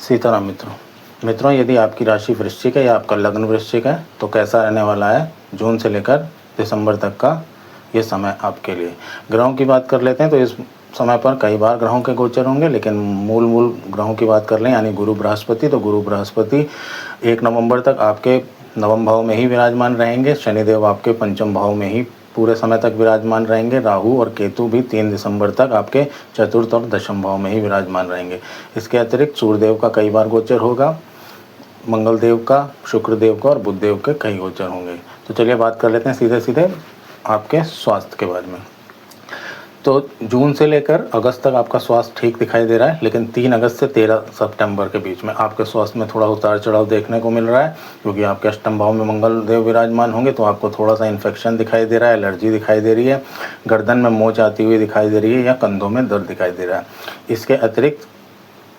सीताराम मित्रों, यदि आपकी राशि वृश्चिक है या आपका लग्न वृश्चिक है तो कैसा रहने वाला है जून से लेकर दिसंबर तक का ये समय आपके लिए। ग्रहों की बात कर लेते हैं तो इस समय पर कई बार ग्रहों के गोचर होंगे, लेकिन मूल ग्रहों की बात कर लें यानी गुरु बृहस्पति, तो गुरु बृहस्पति 1 नवंबर तक आपके नवम भाव में ही विराजमान रहेंगे। शनिदेव आपके पंचम भाव में ही पूरे समय तक विराजमान रहेंगे। राहु और केतु भी 3 दिसंबर तक आपके चतुर्थ और दशम भाव में ही विराजमान रहेंगे। इसके अतिरिक्त सूर्यदेव का कई बार गोचर होगा, मंगल देव का, शुक्र देव का और बुध देव के कई गोचर होंगे। तो चलिए बात कर लेते हैं सीधे आपके स्वास्थ्य के बारे में। तो जून से लेकर अगस्त तक आपका स्वास्थ्य ठीक दिखाई दे रहा है, लेकिन 3 अगस्त से 13 सितंबर के बीच में आपके स्वास्थ्य में थोड़ा उतार चढ़ाव देखने को मिल रहा है, क्योंकि आपके अष्टम भाव में मंगल देव विराजमान होंगे तो आपको थोड़ा सा इन्फेक्शन दिखाई दे रहा है, एलर्जी दिखाई दे रही है, गर्दन में मोच आती हुई दिखाई दे रही है या कंधों में दर्द दिखाई दे रहा है। इसके अतिरिक्त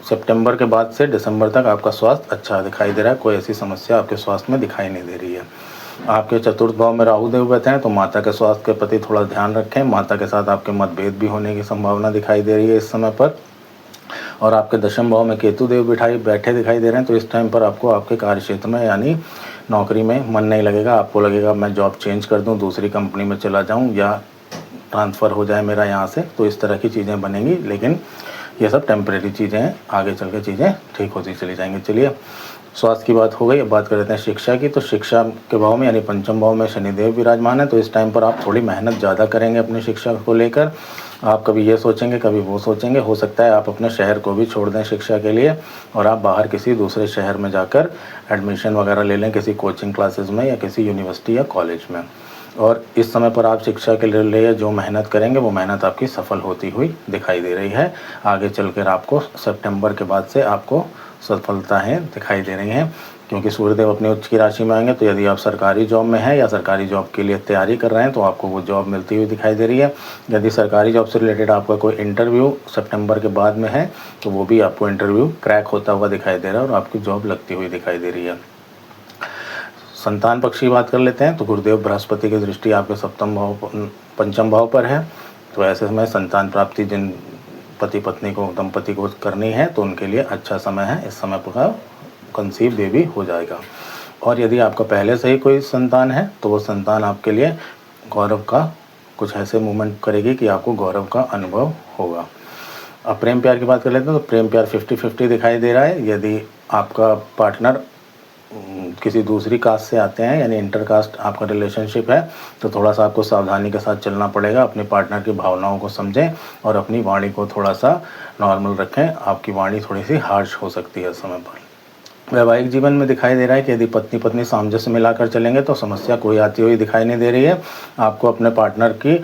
सितंबर के बाद से दिसंबर तक आपका स्वास्थ्य अच्छा दिखाई दे रहा है, कोई ऐसी समस्या आपके स्वास्थ्य में दिखाई नहीं दे रही है। आपके चतुर्थ भाव में राहु देव बैठे हैं तो माता के स्वास्थ्य के प्रति थोड़ा ध्यान रखें। माता के साथ आपके मतभेद भी होने की संभावना दिखाई दे रही है इस समय पर। और आपके दशम भाव में केतु देव बैठे दिखाई दे रहे हैं, तो इस टाइम पर आपको आपके कार्य क्षेत्र में यानी नौकरी में मन नहीं लगेगा। आपको लगेगा मैं जॉब चेंज कर दूँ, दूसरी कंपनी में चला जाऊँ या ट्रांसफ़र हो जाए मेरा यहाँ से, तो इस तरह की चीज़ें बनेंगी। लेकिन ये सब टेम्परेरी चीज़ें हैं, आगे चल के चीज़ें ठीक होती चली जाएंगी। चलिए स्वास्थ्य की बात हो गई, अब बात कर लेते हैं शिक्षा की। तो शिक्षा के भाव में यानी पंचम भाव में शनिदेव विराजमान है, तो इस टाइम पर आप थोड़ी मेहनत ज़्यादा करेंगे अपनी शिक्षा को लेकर। आप कभी ये सोचेंगे कभी वो सोचेंगे, हो सकता है आप अपने शहर को भी छोड़ दें शिक्षा के लिए और आप बाहर किसी दूसरे शहर में जाकर एडमिशन वगैरह ले लें किसी कोचिंग क्लासेस में या किसी यूनिवर्सिटी या कॉलेज में। और इस समय पर आप शिक्षा के लिए जो मेहनत करेंगे वो मेहनत आपकी सफल होती हुई दिखाई दे रही है। आगे चलकर आपको सितंबर के बाद से आपको सफलताएं दिखाई दे रही हैं, क्योंकि सूर्यदेव अपनी उच्च की राशि में आएंगे। तो यदि आप सरकारी जॉब में हैं या सरकारी जॉब के लिए तैयारी कर रहे हैं तो आपको वो जॉब मिलती हुई दिखाई दे रही है। यदि सरकारी जॉब से रिलेटेड आपका कोई इंटरव्यू सितंबर के बाद में है तो वो भी आपको इंटरव्यू क्रैक होता हुआ दिखाई दे रहा है और आपकी जॉब लगती हुई दिखाई दे रही है। संतान पक्ष की बात कर लेते हैं तो गुरुदेव बृहस्पति की दृष्टि आपके पंचम भाव पर है, तो ऐसे में संतान प्राप्ति जिन पति पत्नी को दंपति को करनी है तो उनके लिए अच्छा समय है। इस समय पर कंसीव बेबी हो जाएगा। और यदि आपका पहले से ही कोई संतान है तो वो संतान आपके लिए गौरव का कुछ ऐसे मूवमेंट करेगी कि आपको गौरव का अनुभव होगा। अब प्रेम प्यार की बात कर लेते हैं तो प्रेम प्यार 50-50 दिखाई दे रहा है। यदि आपका पार्टनर किसी दूसरी कास्ट से आते हैं यानी इंटरकास्ट आपका रिलेशनशिप है तो थोड़ा सा आपको सावधानी के साथ चलना पड़ेगा। अपने पार्टनर की भावनाओं को समझें और अपनी वाणी को थोड़ा सा नॉर्मल रखें। आपकी वाणी थोड़ी सी हार्श हो सकती है इस समय पर। वैवाहिक जीवन में दिखाई दे रहा है कि यदि पत्नी पत्नी सामंजस्य मिलाकर चलेंगे तो समस्या कोई आती हुई दिखाई नहीं दे रही है। आपको अपने पार्टनर की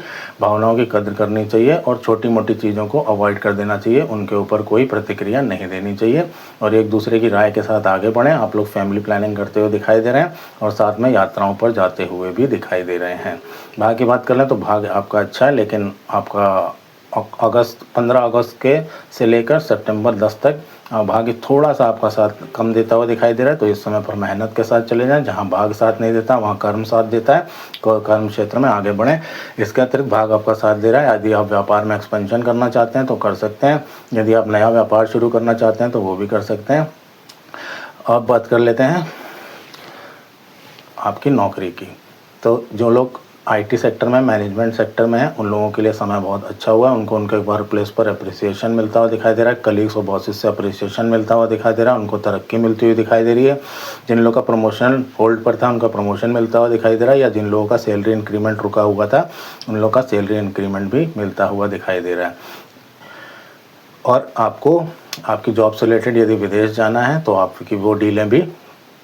भावनाओं की कदर करनी चाहिए और छोटी मोटी चीज़ों को अवॉइड कर देना चाहिए, उनके ऊपर कोई प्रतिक्रिया नहीं देनी चाहिए और एक दूसरे की राय के साथ आगे बढ़ें। आप लोग फैमिली प्लानिंग करते हुए दिखाई दे रहे हैं और साथ में यात्राओं पर जाते हुए भी दिखाई दे रहे हैं। भाग्य की बात कर लें तो भाग्य आपका अच्छा है, लेकिन आपका 15 अगस्त के से लेकर सितंबर 10 तक भाग्य थोड़ा सा आपका साथ कम देता हुआ दिखाई दे रहा है। तो इस समय पर मेहनत के साथ चले जाएं। जहां भाग्य साथ नहीं देता वहां कर्म साथ देता है, कर्म क्षेत्र में आगे बढ़ें। इसके अतिरिक्त भाग्य आपका साथ दे रहा है। यदि आप व्यापार में एक्सपेंशन करना चाहते हैं तो कर सकते हैं। यदि आप नया व्यापार शुरू करना चाहते हैं तो वो भी कर सकते हैं। अब बात कर लेते हैं आपकी नौकरी की। तो जो लोग IT सेक्टर में, मैनेजमेंट सेक्टर में है, उन लोगों के लिए समय बहुत अच्छा हुआ है। उनको उनके वर्क प्लेस पर अप्रिसिएशन मिलता हुआ दिखाई दे रहा है। कलीग्स और बॉसेस से अप्रिसिएशन मिलता हुआ दिखाई दे रहा है। उनको तरक्की मिलती हुई दिखाई दे रही है। जिन लोगों का प्रमोशन होल्ड पर था उनका प्रमोशन मिलता हुआ दिखाई दे रहा है, या जिन लोगों का सैलरी इंक्रीमेंट रुका हुआ था उन लोगों का सैलरी इंक्रीमेंट भी मिलता हुआ दिखाई दे रहा है। और आपको आपकी जॉब से रिलेटेड यदि विदेश जाना है तो आपकी वो डीलें भी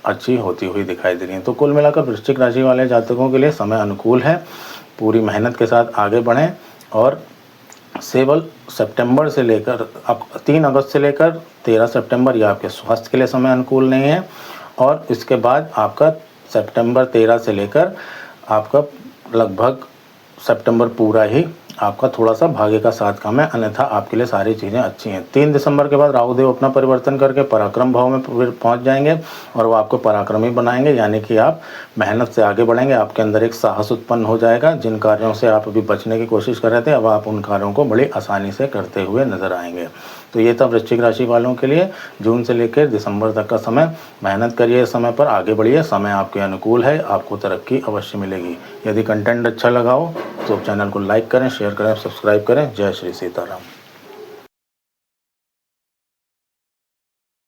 अच्छी होती हुई दिखाई दे रही हैं। तो कुल मिलाकर वृश्चिक राशि वाले जातकों के लिए समय अनुकूल है। पूरी मेहनत के साथ आगे बढ़ें और केवल सितंबर से लेकर अब 3 अगस्त से लेकर 13 सितंबर यह आपके स्वास्थ्य के लिए समय अनुकूल नहीं है। और इसके बाद आपका सितंबर 13 से लेकर आपका लगभग सितंबर पूरा ही आपका थोड़ा सा भाग्य का साथ कम है, अन्यथा आपके लिए सारी चीज़ें अच्छी हैं। 3 दिसंबर के बाद राहु देव अपना परिवर्तन करके पराक्रम भाव में पहुंच जाएंगे और वो आपको पराक्रमी बनाएंगे, यानी कि आप मेहनत से आगे बढ़ेंगे। आपके अंदर एक साहस उत्पन्न हो जाएगा। जिन कार्यों से आप अभी बचने की कोशिश कर रहे थे अब आप उन कार्यों को बड़ी आसानी से करते हुए नजर आएंगे। तो ये था वृश्चिक राशि वालों के लिए जून से लेकर दिसंबर तक का समय। मेहनत करिए, समय पर आगे बढ़िए, समय आपके अनुकूल है, आपको तरक्की अवश्य मिलेगी। यदि कंटेंट अच्छा लगा हो तो चैनल को लाइक करें, शेयर करें, सब्सक्राइब करें। जय श्री सीताराम।